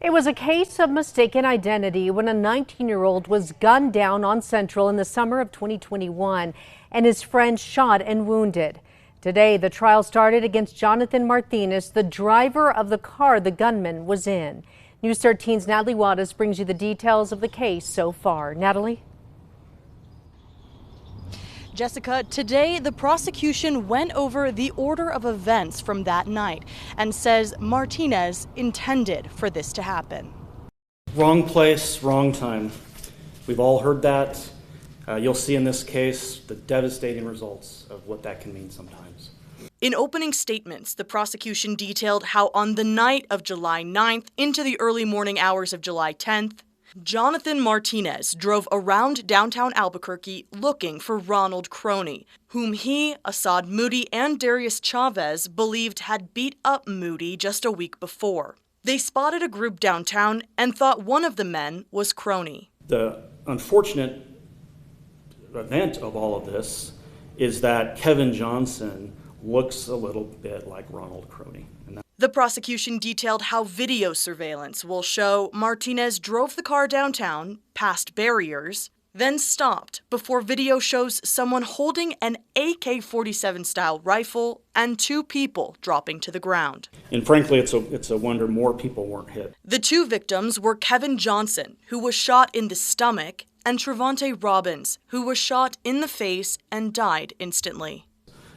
It was a case of mistaken identity when a 19-year-old was gunned down on Central in the summer of 2021 and his friend shot and wounded. Today, the trial started against Jonathan Martinez, the driver of the car the gunman was in. News 13's Natalie Wattis brings you the details of the case so far. Natalie? Jessica, today the prosecution went over the order of events from that night and says Martinez intended for this to happen. Wrong place, wrong time. We've all heard that. You'll see in this case the devastating results of what that can mean sometimes. In opening statements, the prosecution detailed how on the night of July 9th into the early morning hours of July 10th, Jonathan Martinez drove around downtown Albuquerque looking for Ronald KRQE, whom he, Assad Moody, and Darius Chavez believed had beat up Moody just a week before. They spotted a group downtown and thought one of the men was KRQE. The unfortunate event of all of this is that Kevin Johnson looks a little bit like Ronald KRQE. The prosecution detailed how video surveillance will show Martinez drove the car downtown, past barriers, then stopped before video shows someone holding an AK-47 style rifle and two people dropping to the ground. And frankly, it's a wonder more people weren't hit. The two victims were Kevin Johnson, who was shot in the stomach, and Trevante Robbins, who was shot in the face and died instantly.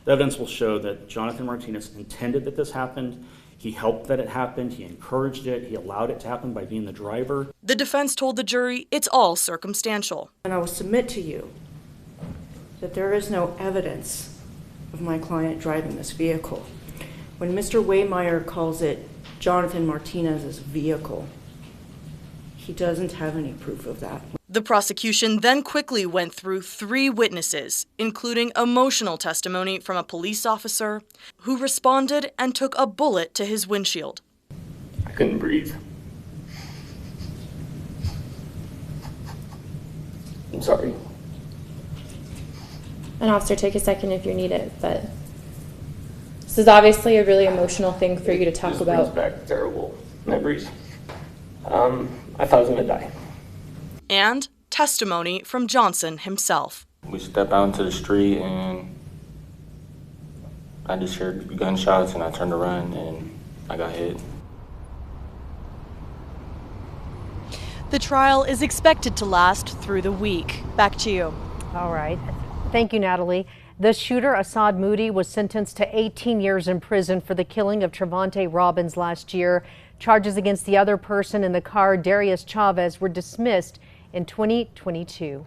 The evidence will show that Jonathan Martinez intended that this happened. He helped that it happened. He encouraged it. He allowed it to happen by being the driver. The defense told the jury it's all circumstantial. And I will submit to you that there is no evidence of my client driving this vehicle. When Mr. Waymeyer calls it Jonathan Martinez's vehicle, he doesn't have any proof of that. The prosecution then quickly went through three witnesses, including emotional testimony from a police officer who responded and took a bullet to his windshield. I couldn't breathe. I'm sorry. An officer, take a second if you need it, but this is obviously a really emotional thing for you to talk about. Brings back terrible memories. I thought I was gonna die. And testimony from Johnson himself. We stepped out into the street and I just heard gunshots and I turned to run and I got hit. The trial is expected to last through the week. Back to you. All right. Thank you, Natalie. The shooter, Assad Moody, was sentenced to 18 years in prison for the killing of Trevante Robbins last year. Charges against the other person in the car, Darius Chavez, were dismissed in 2022.